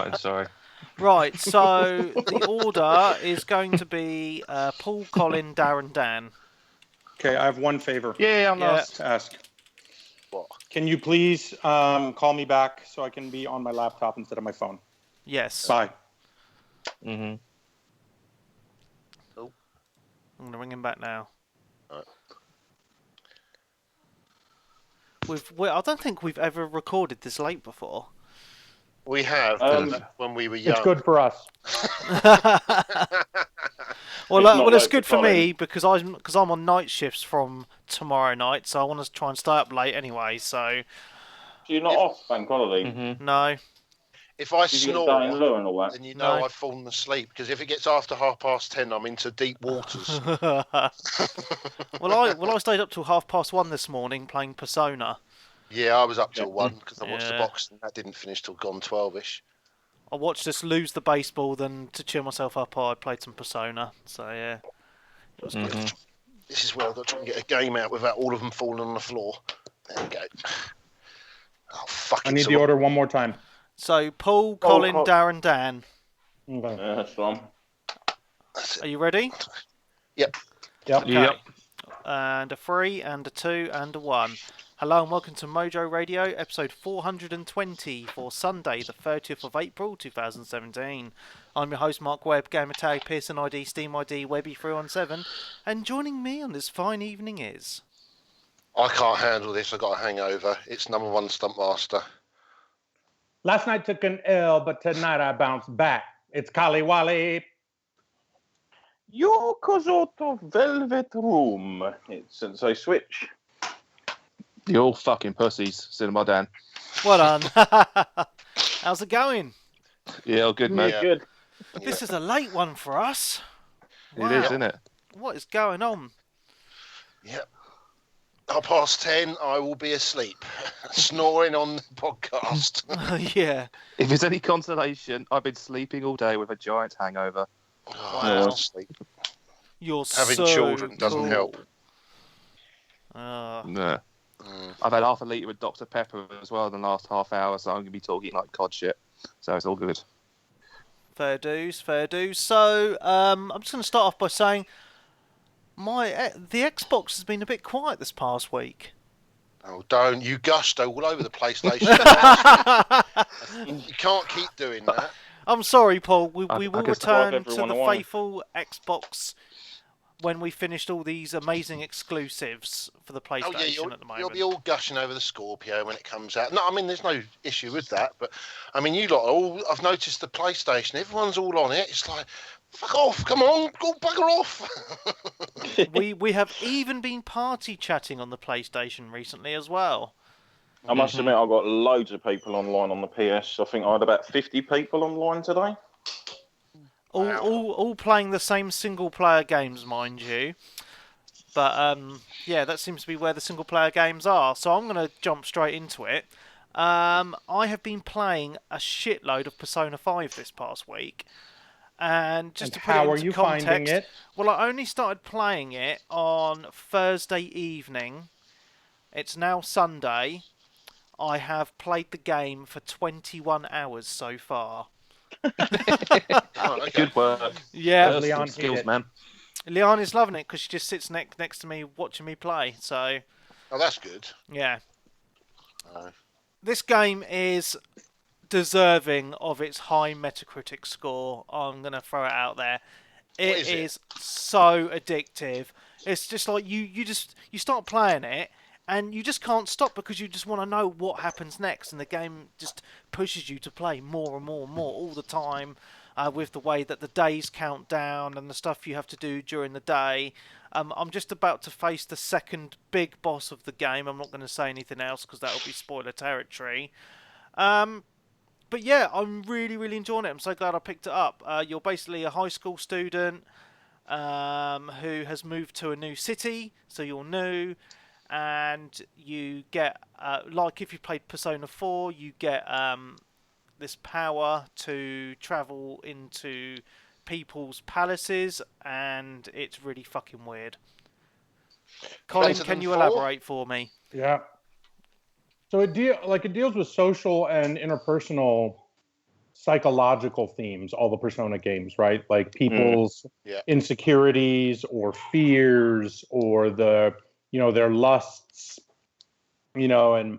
Martin, sorry. Right, so the order is going to be Paul, Colin, Darren, Dan. Okay, I have one favor. Yeah, I'm last. To ask. What? Can you please call me back so I can be on my laptop instead of my phone? Yes. Bye. Mm-hmm. Oh. I'm going to ring him back now. Right. I don't think we've ever recorded this late before. We have when we were young. It's good for us. Well, it's good for me because I'm on night shifts from tomorrow night, so I want to try and stay up late anyway. So you're not off bank holiday? Mm-hmm. No. If I snore, and all that? then you know I've fallen asleep. Because if it gets after 10:30, I'm into deep waters. Well, I stayed up till 1:30 this morning playing Persona. Yeah, I was up till 1 because I watched the boxing. That didn't finish till gone 12ish. I watched us lose the baseball, then to cheer myself up, I played some Persona. So yeah, it was good. This is where I've got to try and get a game out without all of them falling on the floor. There we go. Oh, fuck it. I need the order one more time. So Paul, Colin, Darren, Dan. Okay. Yeah, that's fine. Are you ready? Yep. Okay. Yep. And a 3, and a 2, and a 1. Hello and welcome to Mojo Radio, episode 420 for Sunday, the 30th of April, 2017. I'm your host, Mark Webb, Gamertag, Pearson ID, Steam ID, Webby317, and joining me on this fine evening is... I can't handle this. I got a hangover. It's number 1 Stuntmaster. Last night took an L, but tonight I bounced back. It's Kali Wally. Yokozoto Velvet Room. It's since I switch. You're all fucking pussies, Cinema Dan. Well done. How's it going? Yeah, all good, mate. Yeah. Good. This is a late one for us. It is, isn't it? What is going on? Yep. 10:30, I will be asleep, snoring on the podcast. Yeah. If there's any consolation, I've been sleeping all day with a giant hangover. Wow. Sleep. You're Having so children doesn't cool. help. No. I've had half a litre of Dr. Pepper as well in the last half hour, so I'm going to be talking like cod shit. So it's all good. Fair dues, fair dues. So, I'm just going to start off by saying the Xbox has been a bit quiet this past week. Oh, don't. You gushed all over the PlayStation. You can't keep doing that. I'm sorry, Paul. We will I guess return to everyone the away. faithful Xbox when we finished all these amazing exclusives for the PlayStation at the moment. You'll be all gushing over the Scorpio when it comes out. No, I mean, there's no issue with that. But, I mean, you lot are all... I've noticed the PlayStation, everyone's all on it. It's like, fuck off, come on, go bugger off. we have even been party chatting on the PlayStation recently as well. I must admit, I've got loads of people online on the PS. I think I had about 50 people online today. All playing the same single-player games, mind you. But, yeah, that seems to be where the single-player games are. So I'm going to jump straight into it. I have been playing a shitload of Persona 5 this past week. And just to put it into context, finding it? Well, I only started playing it on Thursday evening. It's now Sunday. I have played the game for 21 hours so far. Good work. Yeah, Leon skills, man. Leon is loving it because she just sits next to me watching me play. So, Oh, that's good. yeah. This game is deserving of its high Metacritic score. I'm going to throw it out there. It is so addictive. It's just like you start playing it and you just can't stop because you just want to know what happens next, and the game just pushes you to play more and more and more all the time, with the way that the days count down and the stuff you have to do during the day. I'm just about to face the second big boss of the game. I'm not going to say anything else because that will be spoiler territory. But yeah, I'm really, really enjoying it. I'm so glad I picked it up. You're basically a high school student who has moved to a new city, so you're new, and you get, like if you played Persona 4, you get this power to travel into people's palaces, and it's really fucking weird. Colin, can you elaborate for me? Yeah. So it deals with social and interpersonal psychological themes, all the Persona games, right? Like people's insecurities or fears or their lusts, and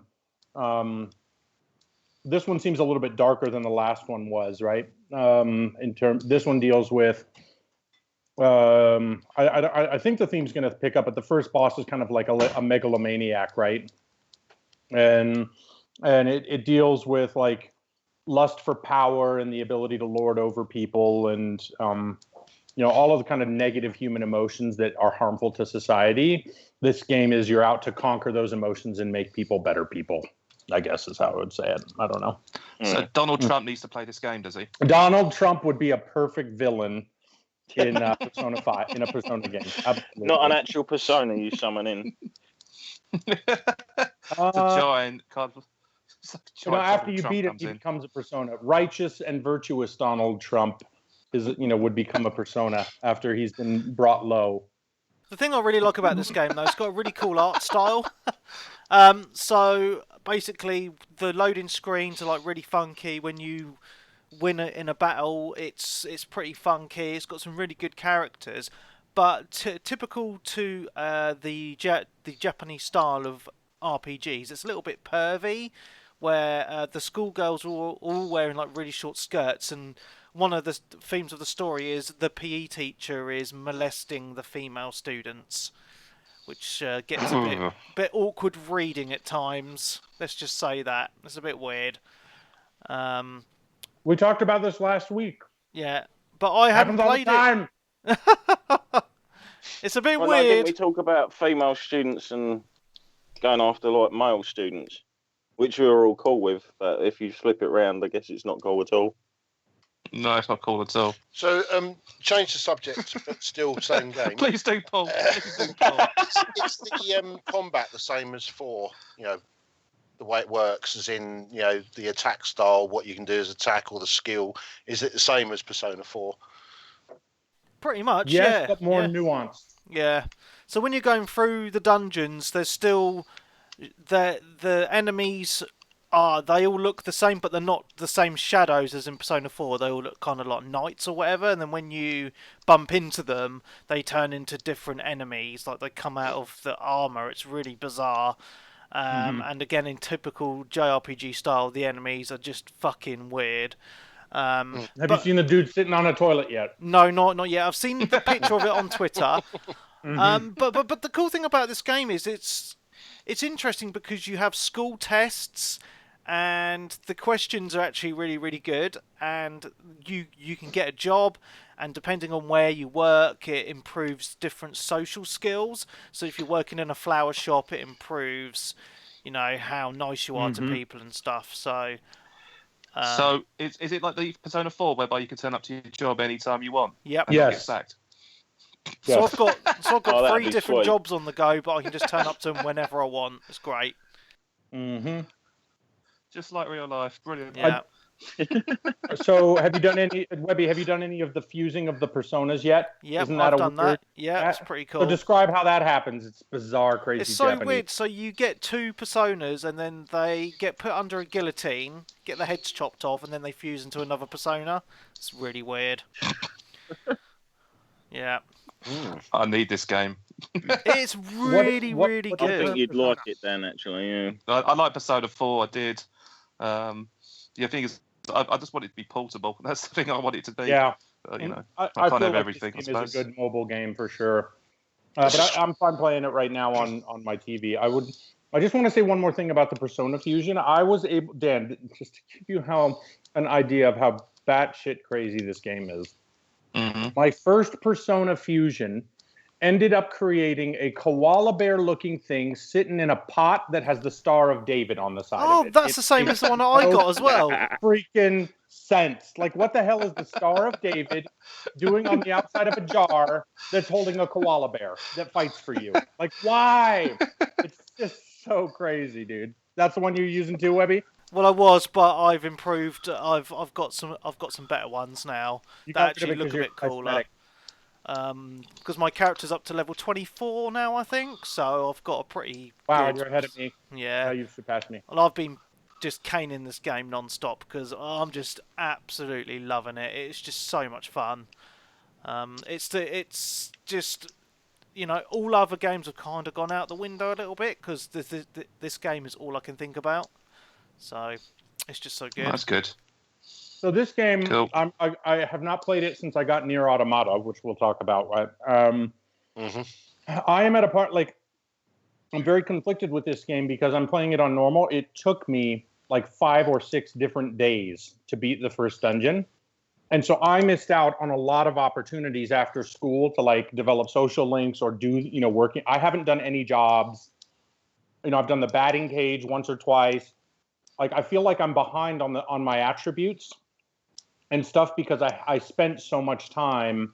this one seems a little bit darker than the last one was, right? This one deals with, I think the theme's going to pick up, but the first boss is kind of like a megalomaniac, right? And it deals with like lust for power and the ability to lord over people, and all of the kind of negative human emotions that are harmful to society. This game is you're out to conquer those emotions and make people better people, I guess is how I would say it. I don't know. So Donald Trump needs to play this game, does he? Donald Trump would be a perfect villain in Persona 5, in a Persona game. Absolutely. Not an actual Persona you summon in. It's a giant card. After you beat it, he becomes a Persona. Righteous and virtuous Donald Trump would become a Persona after he's been brought low. The thing I really like about this game, though, it's got a really cool art style. So basically, the loading screens are like really funky. When you win in a battle, it's pretty funky. It's got some really good characters, but typical to the Japanese style of RPGs, it's a little bit pervy, where the schoolgirls are all wearing like really short skirts, and one of the themes of the story is the PE teacher is molesting the female students, which gets a bit awkward reading at times. Let's just say that. It's a bit weird. We talked about this last week. Yeah, but I haven't played it. It's a bit weird. Didn't we talk about female students and going after like male students, which we were all cool with, but if you flip it round, I guess it's not cool at all. No, it's not cool at all. So, change the subject, but still same game. Please do, Paul. Please do, Paul. Is the combat the same as 4? The way it works, as in, the attack style, what you can do as attack, or the skill, is it the same as Persona 4? Pretty much, yes, yeah. But more nuanced. Yeah. So when you're going through the dungeons, there's still the enemies they all look the same, but they're not the same shadows as in Persona 4. They all look kind of like knights or whatever, and then when you bump into them, they turn into different enemies. Like they come out of the armor. It's really bizarre. And again, in typical JRPG style, the enemies are just fucking weird. Have you seen the dude sitting on a toilet yet? No, not yet. I've seen the picture of it on Twitter. But the cool thing about this game is it's interesting because you have school tests, and the questions are actually really, really good, and you can get a job, and depending on where you work, it improves different social skills. So if you're working in a flower shop, it improves, how nice you are to people and stuff. So is it like the Persona 4, whereby you can turn up to your job anytime you want? Yep. And not get sacked? So I've got 3 different jobs on the go, but I can just turn up to them whenever I want. It's great. Just like real life. Brilliant. Yeah. So have you done any of the fusing of the personas yet? Yeah, I've done that. Yeah, it's pretty cool. So describe how that happens. It's bizarre, crazy. It's so Japanese. weird. So you get 2 personas, and then they get put under a guillotine, get their heads chopped off, and then they fuse into another persona. It's really weird. Yeah. I need this game. It's really good. I think you'd like it then, actually. Yeah. I like Persona 4. I did. The thing is, I just want it to be portable. That's the thing I want it to be. Yeah. I feel can't have like everything. This game is a good mobile game for sure. But I'm playing it right now on my TV. I just want to say one more thing about the Persona Fusion. I was able, Dan, just to give you an idea of how batshit crazy this game is. My first Persona Fusion ended up creating a koala bear looking thing sitting in a pot that has the Star of David on the side of it. Oh, that's the same as the one I got as well. Freaking sense. Like, what the hell is the Star of David doing on the outside of a jar that's holding a koala bear that fights for you? Like, why? It's just so crazy, dude. That's the one you're using too, Webby? Well, I was, but I've improved. I've got some better ones now that actually look a bit cooler. Because my character's up to level 24 now, I think. So I've got a pretty Wow, good... you're ahead of me. Yeah. You've surpassed me. Well, I've been just caning this game non-stop because I'm just absolutely loving it. It's just so much fun. It's just, all other games have kind of gone out the window a little bit because this game is all I can think about. So it's just so good. That's good. So this game, Cool. I have not played it since I got Nier Automata, which we'll talk about. Right? I am at a part, like, I'm very conflicted with this game because I'm playing it on normal. It took me like 5 or 6 different days to beat the first dungeon. And so I missed out on a lot of opportunities after school to like develop social links or do, working. I haven't done any jobs. I've done the batting cage once or twice. Like, I feel like I'm behind on my attributes and stuff because I spent so much time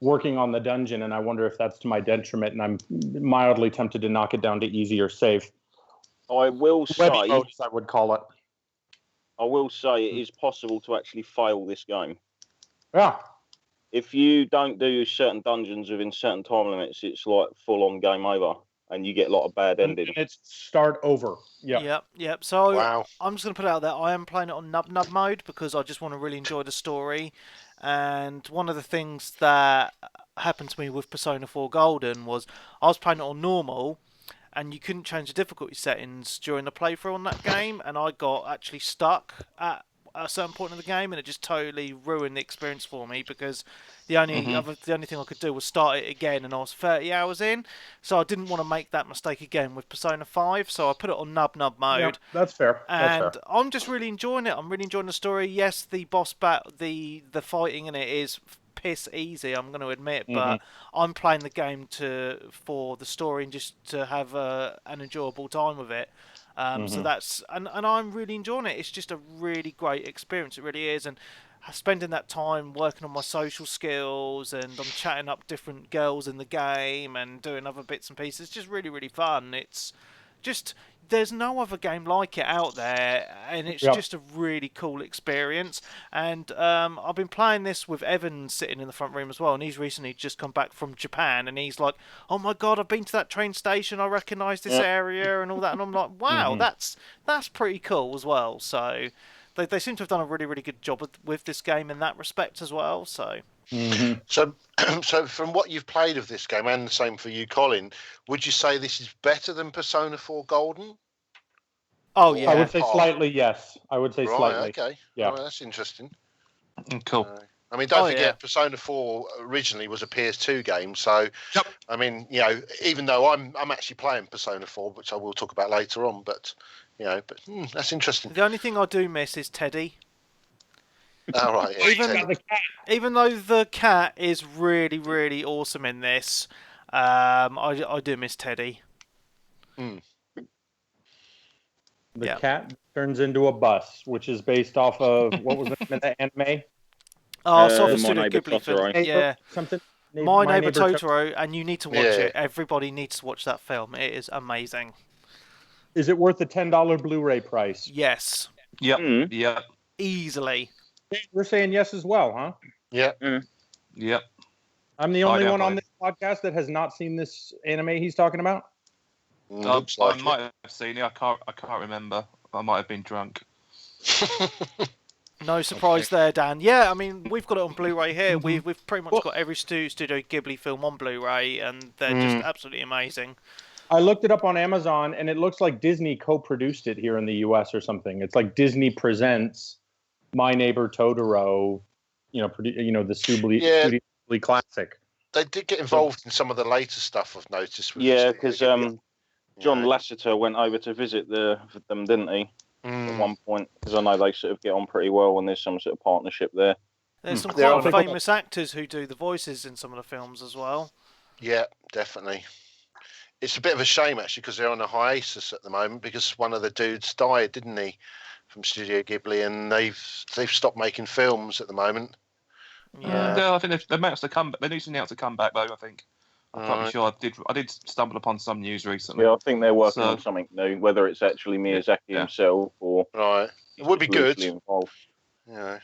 working on the dungeon, and I wonder if that's to my detriment, and I'm mildly tempted to knock it down to easy or safe. I will say, mode, as I would call it. I will say it is possible to actually fail this game. Yeah. If you don't do certain dungeons within certain time limits, it's like full-on game over, and you get a lot of bad endings. And it's start over. Yeah. Yep. So Wow. I'm just going to put it out there. I am playing it on nub mode because I just want to really enjoy the story. And one of the things that happened to me with Persona 4 Golden was I was playing it on normal, and you couldn't change the difficulty settings during the playthrough on that game, and I got actually stuck at a certain point in the game, and it just totally ruined the experience for me because the only thing I could do was start it again, and I was 30 hours in, so I didn't want to make that mistake again with Persona 5, so I put it on nub mode. Yeah, that's fair. And I'm just really enjoying it. I'm really enjoying the story. Yes, the boss the fighting in it is piss easy, I'm going to admit, but I'm playing the game for the story and just to have an enjoyable time with it. So that's and I'm really enjoying it. It's just a really great experience. It really is, and spending that time working on my social skills, and I'm chatting up different girls in the game and doing other bits and pieces. It's just really, really fun. It's just there's no other game like it out there, and it's just a really cool experience. And I've been playing this with Evan sitting in the front room as well, and he's recently just come back from Japan, and he's like, "Oh my god, I've been to that train station. I recognise this area and all that." And I'm like, "Wow, that's pretty cool as well." So they seem to have done a really, really good job with this game in that respect as well. So. So from what you've played of this game, and the same for you, Colin, would you say this is better than Persona 4 Golden? Oh yeah, I would say slightly. Yes, I would say slightly. Okay, yeah, that's interesting. Cool. I mean, don't forget, Persona 4 originally was a PS2 game, so I mean, even though I'm actually playing Persona 4, which I will talk about later on, but that's interesting. The only thing I do miss is Teddy. All right. Yeah, even though the cat is really, really awesome in this, I do miss Teddy. The cat turns into a bus, which is based off of what was the name of the anime? Oh, Soft My Neighbor Ghibli film. Totoro. Yeah, something. My Neighbor Totoro, and you need to watch it. Everybody needs to watch that film. It is amazing. Is it worth the $10 Blu-ray price? Yes. Yep. Yep. Easily. We're saying yes as well, huh? Yeah. Yep. I'm the only one on this podcast that has not seen this anime he's talking about. I might have seen it. I can't remember. I might have been drunk. No surprise there, Dan. Yeah, I mean, we've got it on Blu-ray here. We've pretty much got every Studio Ghibli film on Blu-ray, and they're just absolutely amazing. I looked it up on Amazon, and it looks like Disney co-produced it here in the U.S. or something. It's like Disney presents My Neighbor Totoro, the Studio Ghibli classic. They did get involved in some of the later stuff I've noticed. Yeah, because John Lasseter went over to visit them, didn't he? At one point, because I know they sort of get on pretty well, and there's some sort of partnership there. There's some quite famous actors who do the voices in some of the films as well. Yeah, definitely. It's a bit of a shame, actually, because they're on a hiatus at the moment, because one of the dudes died, didn't he, from Studio Ghibli, and they've stopped making films at the moment. Yeah, I think they might have to come back. They need to come back, though, I think. I'm pretty sure I did stumble upon some news recently. Yeah, I think they're working on something new, whether it's actually Miyazaki himself or... Right. It would be good. Involved. Yeah.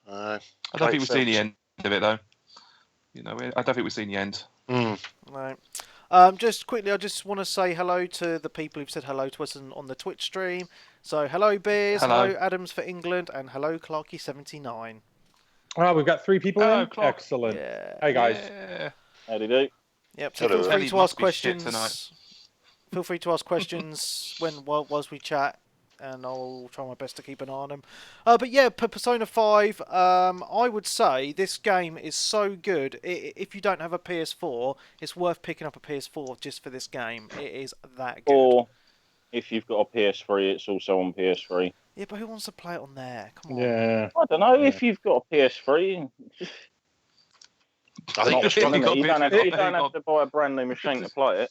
I don't think we've seen the end of it, though. I don't think we've seen the end. Right. Just quickly, I just want to say hello to the people who've said hello to us on the Twitch stream. So hello Beers, Hello. hello Adams for England, and hello Clarky79. Oh, we've got 3 people Hello, in. Clark. Excellent. Yeah. Hey guys. Yeah. How do you do? Yep. So Hello. feel free Ellie to must ask be shit questions. Feel free to ask questions whilst we chat, and I'll try my best to keep an eye on them. But yeah, Persona 5. I would say this game is so good. If you don't have a PS4, it's worth picking up a PS4 just for this game. It is that good. Or if you've got a PS3, it's also on PS3. Yeah, but who wants to play it on there? Come on. Yeah. I don't know if you've got a PS3. I think Not you're really, struggling. you don't have to buy a brand new machine to play it.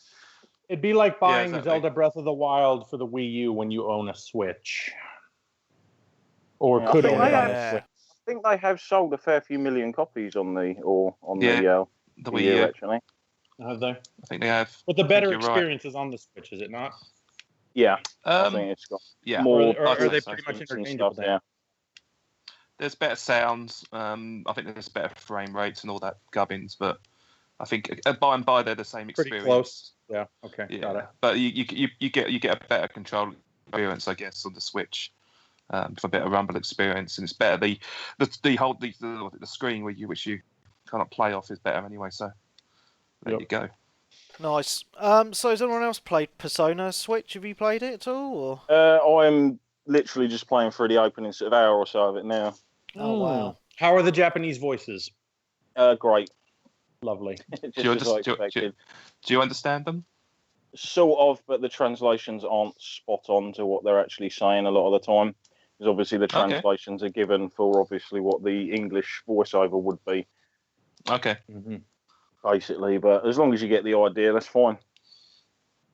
It'd be like buying exactly. Zelda Breath of the Wild for the Wii U when you own a Switch. Or Yeah, I could think own it they on have- a Switch. I think they have sold a fair few million copies on the The Wii U, actually. Have they? I think they have. But the better you're right. experience is on the Switch, is it not? Yeah, I think Um, it's got yeah. more. Or I'd are they say pretty so. much and interchangeable stuff, then? yeah. There's better sounds. I think there's better frame rates and all that gubbins, but I think by and by they're the same Pretty experience. close. Yeah. Okay. Yeah, Got it. but you get a better control experience, I guess, on the Switch for a better rumble experience, and it's better. The screen which you cannot play off is better anyway. So there Yep. you go. Nice. So has anyone else played Persona Switch? Have you played it at all? Or? I'm literally just playing through the opening sort of hour or so of it now. Oh wow. How are the Japanese voices? Great. Lovely. Just as I expected. Do you understand them? Sort of, but the translations aren't spot on to what they're actually saying a lot of the time. Because obviously the translations are given for obviously what the English voiceover would be, Okay. Mm-hmm. basically. But as long as you get the idea, that's fine.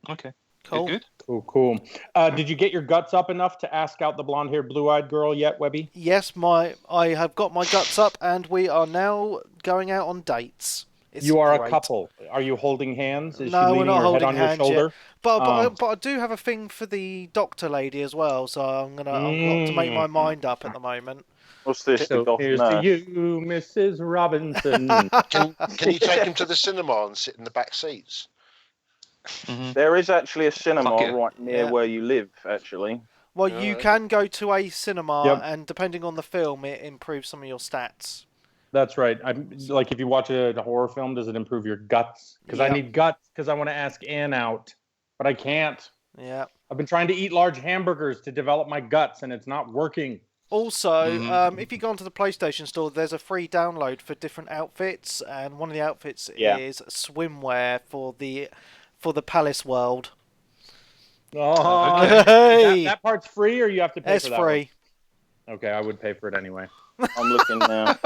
Okay. Cool. Good. Cool. Did you get your guts up enough to ask out the blonde-haired, blue-eyed girl yet, Webby? Yes, I have got my guts up, and we are now going out on dates. It's You are great. a couple. Are you holding hands? Is No, she we're leaning not her head holding on your hands shoulder? yet. But I do have a thing for the doctor lady as well, so I've got to make my mind up at the moment. What's this? So The goth here's nurse? to you, Mrs. Robinson. Can you take him to the cinema and sit in the back seats? Mhm. There is actually a cinema Fuck it. right near Yeah. where you live, actually. Well, you can go to a cinema, Yep. and depending on the film, it improves some of your stats. That's right. I'm like, if you watch a horror film, does it improve your guts? Because I Yeah. need guts because I want to ask Ann out, but I can't. Yeah. I've been trying to eat large hamburgers to develop my guts, and it's not working. Also, Mhm. if you go onto the PlayStation Store, there's a free download for different outfits, and one of the outfits Yeah. is swimwear for the Palace World. Oh, Hey! that part's free, or you have to pay It's for that free. one? Okay, I would pay for it anyway. I'm looking now.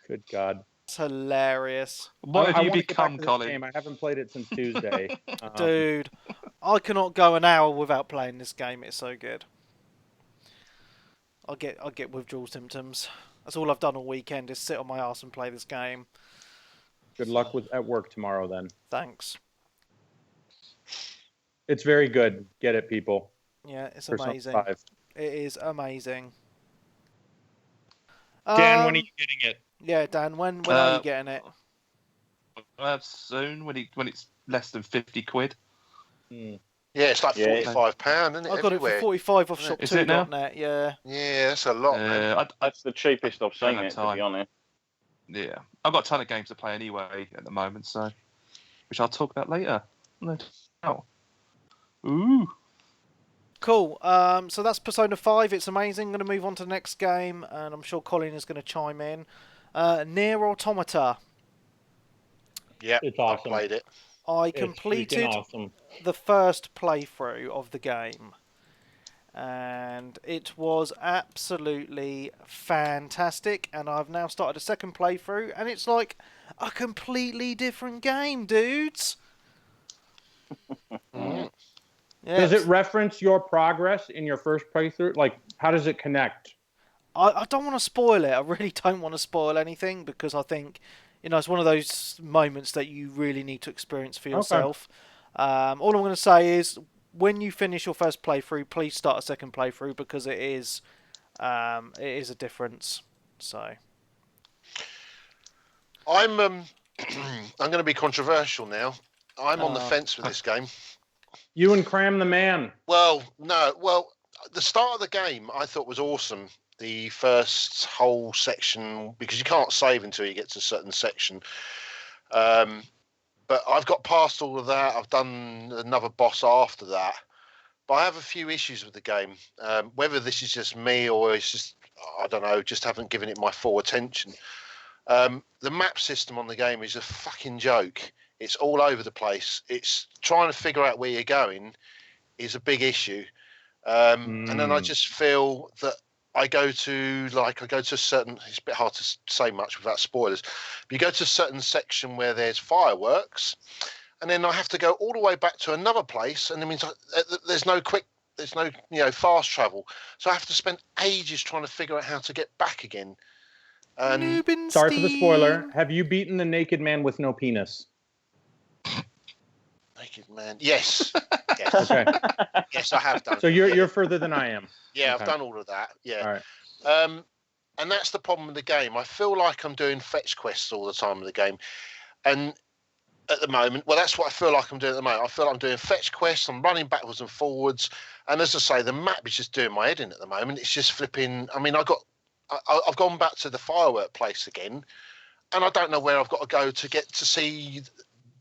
Good God. It's hilarious. What I have you wanna get back become, to this Colin? game. I haven't played it since Tuesday. Dude, I cannot go an hour without playing this game. It's so good. I get withdrawal symptoms. That's all I've done all weekend is sit on my ass and play this game. Good luck at work tomorrow, then. Thanks. It's very good. Get it, people. Yeah, it's Persona amazing. 5. It is amazing. Dan, when are you getting it? Yeah, Dan, when are you getting it? Soon, when it's less than 50 quid. Yeah, it's like Yeah. £45, isn't it? I got it everywhere? for 45 off Is it now? shop2.net, yeah. Yeah, that's a lot, man. That's the cheapest I've seen Don't have it, to time. be honest. Yeah, I've got a ton of games to play anyway at the moment, so which I'll talk about later. No doubt. Ooh. Cool. So that's Persona 5. It's amazing. I'm going to move on to the next game, and I'm sure Colin is going to chime in. Nier Automata. Yeah, It's I awesome. played it. I It's completed freaking awesome. the first playthrough of the game, and it was absolutely fantastic. And I've now started a second playthrough, and it's like a completely different game, dudes. Mm. Yeah, Does it reference your progress in your first playthrough? Like, how does it connect? I don't want to spoil it. I really don't want to spoil anything because I think, it's one of those moments that you really need to experience for yourself. All I'm going to say is when you finish your first playthrough, please start a second playthrough because it is a difference. So I'm going to be controversial now. I'm on the fence with this game. You and Cram the Man. Well, no. Well, the start of the game I thought was awesome. The first whole section, because you can't save until you get to a certain section. But I've got past all of that. I've done another boss after that. But I have a few issues with the game. Whether this is just me or it's just, I don't know, just haven't given it my full attention. The map system on the game is a fucking joke. It's all over the place. It's trying to figure out where you're going is a big issue. And then I just feel that I go to a certain, it's a bit hard to say much without spoilers, but you go to a certain section where there's fireworks, and then I have to go all the way back to another place, and it means there's no fast travel. So I have to spend ages trying to figure out how to get back again. Sorry for the spoiler. Have you beaten the naked man with no penis? Naked man. Yes. Yes. Okay. Yes, I have done. So you're further than I am. Yeah, okay. I've done all of that. Yeah. All right. And that's the problem with the game. I feel like I'm doing fetch quests all the time in the game. And at the moment, well, that's what I feel like I'm doing at the moment. I feel like I'm doing fetch quests. I'm running backwards and forwards. And as I say, the map is just doing my head in at the moment. It's just flipping. I mean, I've gone back to the firework place again. And I don't know where I've got to go to get to see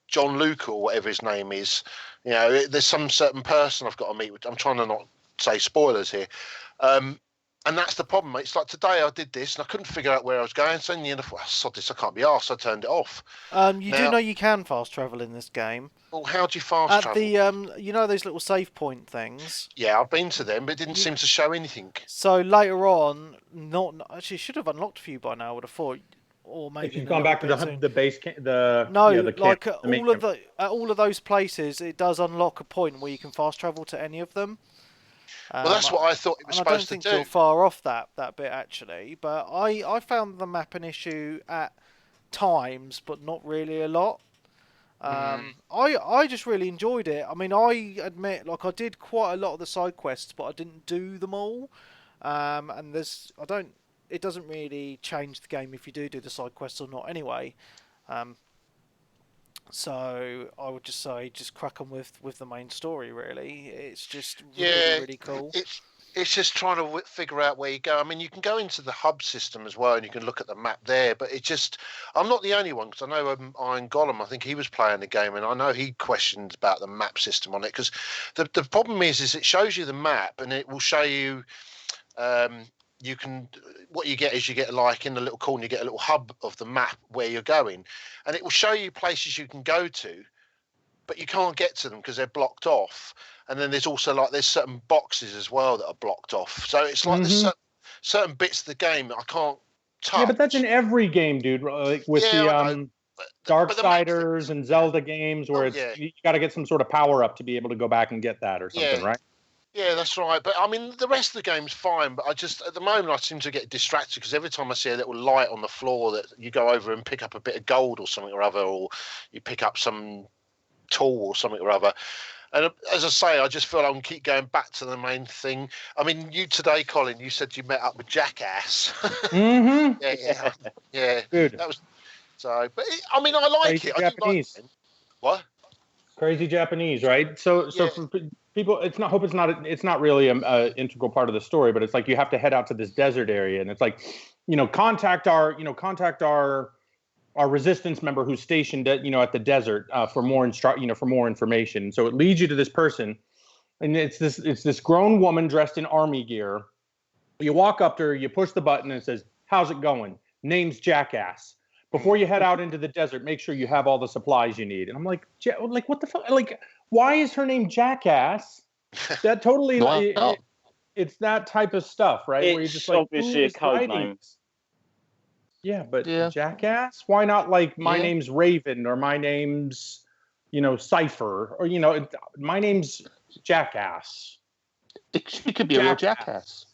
John Luke or whatever his name is. You know, there's some certain person I've got to meet with. I'm trying to not say spoilers here. And that's the problem, mate. It's like today I did this and I couldn't figure out where I was going. So in the end I thought, oh, sod this, I can't be arsed. I turned it off. You do know you can fast travel in this game. Well, how do you fast travel? You know those little save point things? Yeah, I've been to them, but it didn't seem to show anything. So later on, actually, should have unlocked for you by now, I would have thought. Or maybe if you've gone back to the base camp, all of those places, it does unlock a point where you can fast travel to any of them. Well, that's what I thought it was supposed to do. I don't think you're far off that bit actually, but I found the map an issue at times, but not really a lot. I just really enjoyed it. I mean, I admit, like I did quite a lot of the side quests, but I didn't do them all. It doesn't really change the game if you do the side quests or not anyway. So I would just say just crack on with the main story, really. It's just really cool. It's just trying to figure out where you go. I mean, you can go into the hub system as well and you can look at the map there, but I'm not the only one, because I know Iron Golem, I think he was playing the game and I know he questioned about the map system on it, because the problem is it shows you the map and it will show you what you get is you get like in the little corner, you get a little hub of the map where you're going, and it will show you places you can go to, but you can't get to them because they're blocked off. And then there's also there's certain boxes as well that are blocked off. So it's like there's certain bits of the game that I can't touch. Yeah, but that's in every game, dude. Like with Darksiders and Zelda games where you got to get some sort of power up to be able to go back and get that or something, right? Yeah, that's right. But I mean, the rest of the game's fine. But at the moment, I seem to get distracted because every time I see a little light on the floor that you go over and pick up a bit of gold or something or other, or you pick up some tool or something or other. And as I say, I just feel I can keep going back to the main thing. I mean, you today, Colin, you said you met up with Jackass. Mm-hmm. yeah. Good. That was so. But I mean, I like Crazy it. Japanese. I like it. What? Crazy Japanese, right? So for people, it's not really an integral part of the story, but it's like you have to head out to this desert area, and it's like, contact our resistance member who's stationed at the desert for more information. So it leads you to this person, and it's this grown woman dressed in army gear. You walk up to her, you push the button, and it says, "How's it going? Name's Jackass. Before you head out into the desert, make sure you have all the supplies you need." And I'm like, what the fuck? Like, why is her name Jackass? That totally, it's that type of stuff, right? It's where you're just like, obviously a code name. Yeah, but Jackass? Why not like my name's Raven, or my name's, Cypher, or, my name's Jackass. It could be a real Jackass.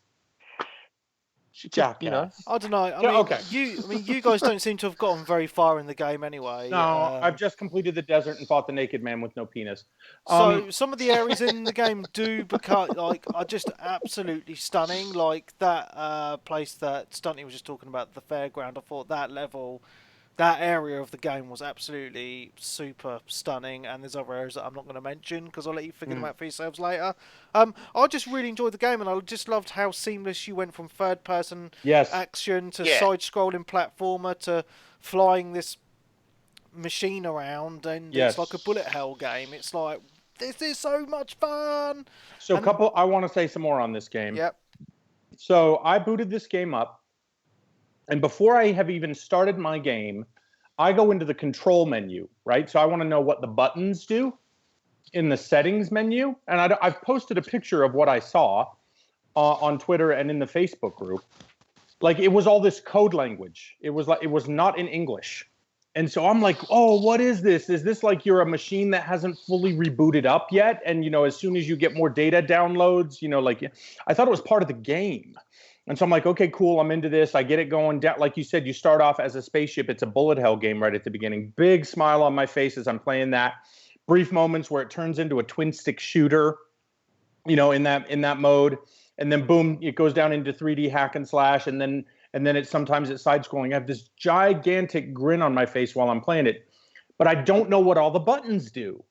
Jackass. I don't know. You guys don't seem to have gotten very far in the game anyway. No, I've just completed the desert and fought the naked man with no penis. So some of the areas in the game do become are just absolutely stunning. Like that place that Stunty was just talking about, the fairground. I thought that level that area of the game was absolutely super stunning, and there's other areas that I'm not going to mention because I'll let you figure them out for yourselves later. I just really enjoyed the game, and I just loved how seamless you went from third-person action to side-scrolling platformer to flying this machine around, and it's like a bullet hell game. It's like, this is so much fun. So I want to say some more on this game. Yep. So I booted this game up. And before I have even started my game, I go into the control menu, right? So I want to know what the buttons do in the settings menu. And I've posted a picture of what I saw on Twitter and in the Facebook group. Like, it was all this code language. It was not in English. And so I'm like, oh, what is this? Is this like you're a machine that hasn't fully rebooted up yet? And, as soon as you get more data downloads, like, I thought it was part of the game. And so I'm like, okay, cool, I'm into this. I get it going down. Like you said, you start off as a spaceship. It's a bullet hell game right at the beginning. Big smile on my face as I'm playing that. Brief moments where it turns into a twin stick shooter, in that mode. And then boom, it goes down into 3D hack and slash. And then sometimes it's side scrolling. I have this gigantic grin on my face while I'm playing it, but I don't know what all the buttons do.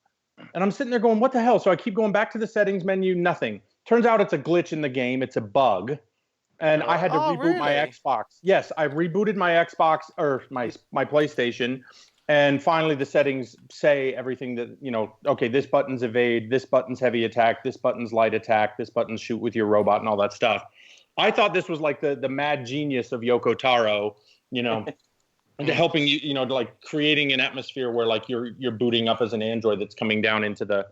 And I'm sitting there going, what the hell? So I keep going back to the settings menu, nothing. Turns out it's a glitch in the game. It's a bug. And I had to reboot my Xbox. Yes, I rebooted my Xbox or my PlayStation. And finally the settings say everything that, okay, this button's evade, this button's heavy attack, this button's light attack, this button's shoot with your robot and all that stuff. I thought this was like the mad genius of Yoko Taro, helping you, like creating an atmosphere where like you're booting up as an android that's coming down into the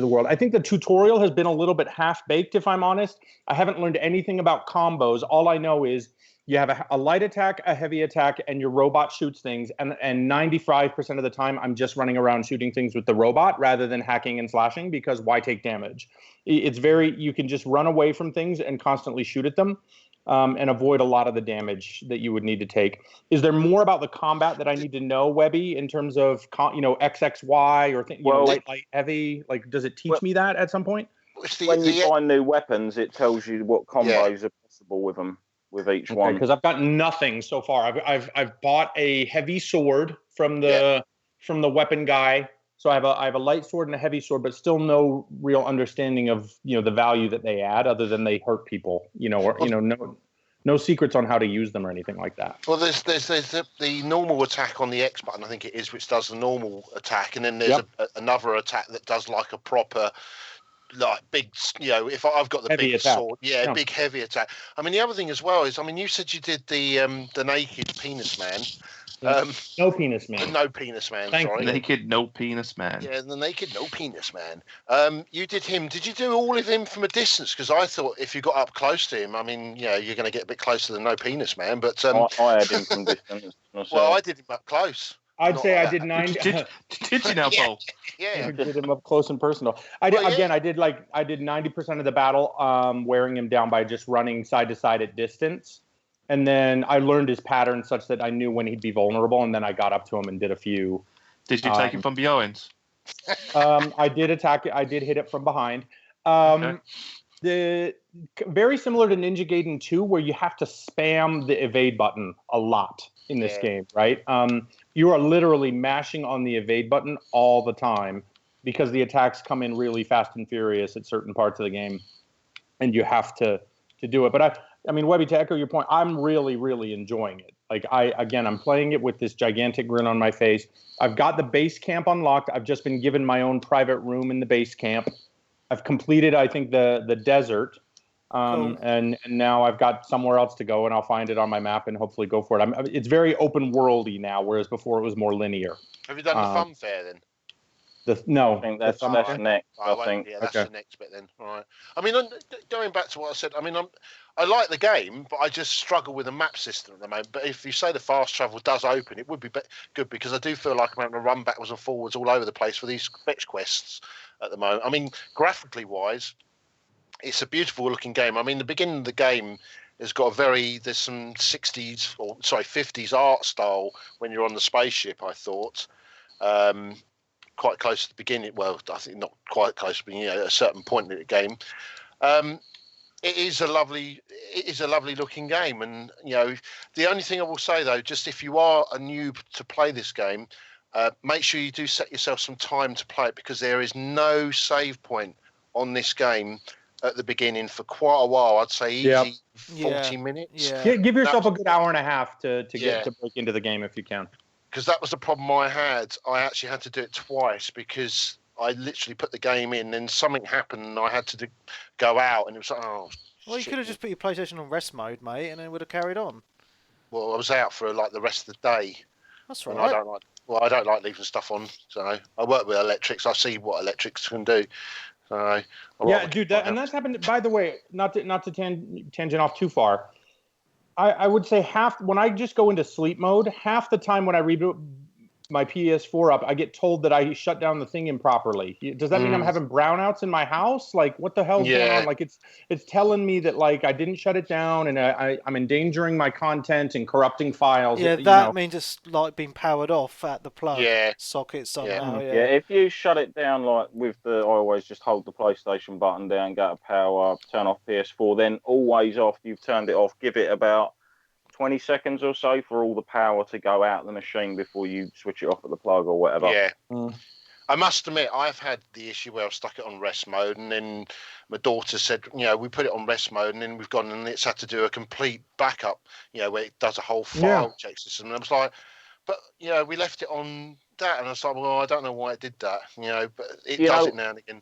world. I think the tutorial has been a little bit half-baked, if I'm honest. I haven't learned anything about combos. All I know is you have a light attack, a heavy attack, and your robot shoots things. And 95% of the time, I'm just running around shooting things with the robot rather than hacking and slashing, because why take damage? You can just run away from things and constantly shoot at them. And avoid a lot of the damage that you would need to take. Is there more about the combat that I need to know, Webby, in terms of XXY or light, heavy? Like, does it teach me that at some point? When you find new weapons, it tells you what combos are possible with them, with each one. Because I've got nothing so far. I've bought a heavy sword from the weapon guy. So I have a light sword and a heavy sword, but still no real understanding of the value that they add, other than they hurt people, no secrets on how to use them or anything like that. Well, there's the normal attack on the X button, I think it is, which does the normal attack, and then there's another attack that does like a proper, like big, if I've got the heavy big attack. Sword, big heavy attack. I mean, the other thing as well is, you said you did the naked penis man. No penis man. No penis man. Sorry. Naked no penis man. Yeah, the naked no penis man. You did him. Did you do all of him from a distance? Because I thought if you got up close to him, you're going to get a bit closer than no penis man. But I had him from distance. Well, I did him up close. I'd say I did 90. Did you now, Paul? Yeah. I did him up close and personal. I did 90% of the battle, wearing him down by just running side to side at distance. And then I learned his pattern such that I knew when he'd be vulnerable, and then I got up to him and did a few. Did you take him from behind? I did attack it. I did hit it from behind. The very similar to Ninja Gaiden 2, where you have to spam the evade button a lot in this game, right? You are literally mashing on the evade button all the time because the attacks come in really fast and furious at certain parts of the game, and you have to do it. But I mean, Webby, to echo your point, I'm really, really enjoying it. Like, I'm playing it with this gigantic grin on my face. I've got the base camp unlocked. I've just been given my own private room in the base camp. I've completed, I think, the desert. Cool. And now I've got somewhere else to go, and I'll find it on my map and hopefully go for it. It's very open worldy now, whereas before it was more linear. Have you done the fun fair then? No, I think that's next. I think that's the next bit then. All right. I mean, going back to what I said, I like the game, but I just struggle with the map system at the moment. But if you say the fast travel does open, it would be good, because I do feel like I'm having to run backwards and forwards all over the place for these fetch quests at the moment. I mean, graphically wise, it's a beautiful looking game. I mean, the beginning of the game has got there's some 50s art style when you're on the spaceship, I thought. Quite close to the beginning. Well, I think not quite close, but at a certain point in the game. it is a lovely looking game, and the only thing I will say though, just if you are a noob to play this game, make sure you do set yourself some time to play it, because there is no save point on this game at the beginning for quite a while. I'd say easy 40 minutes. Yeah. Give yourself a good hour and a half to get to break into the game if you can. Because that was the problem I had. I actually had to do it twice because I literally put the game in and something happened and I had to go out, and it was like, oh. Well, you could have just put your PlayStation on rest mode, mate, and it would have carried on. Well, I was out for like the rest of the day. That's right. I don't like leaving stuff on. So I work with electrics. I see what electrics can do. So dude, that's happened. By the way, not to tangent off too far. I would say when I just go into sleep mode, half the time when I reboot my PS4 up, I get told that I shut down the thing improperly. Does that mean I'm having brownouts in my house? Like, what the hell's going on? Like, it's telling me that like I didn't shut it down, and I'm endangering my content and corrupting files. Yeah, that means it's like being powered off at the plug socket somehow. Yeah. If you shut it down, like with I always just hold the PlayStation button down, go to power, turn off PS4, then always after you've turned it off, give it about 20 seconds or so for all the power to go out the machine before you switch it off at the plug or whatever. Yeah. I must admit, I've had the issue where I've stuck it on rest mode, and then my daughter said, we put it on rest mode, and then we've gone and it's had to do a complete backup, where it does a whole file check system. And I was like, but, we left it on that. And I was like, well, I don't know why it did that, but it does it now and again.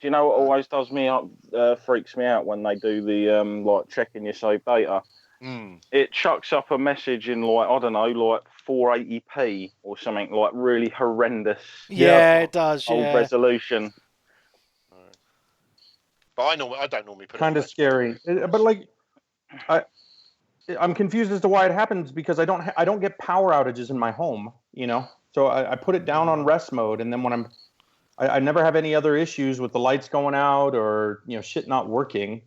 Do you know what always does me up, freaks me out when they do the, like, checking your save data? It chucks up a message in like 480p or something, like really horrendous. Yeah, it does. Old resolution. But I don't normally put it. Kind of scary, but like, I'm confused as to why it happens, because I don't get power outages in my home. So I put it down on rest mode, and then when I never have any other issues with the lights going out or shit not working.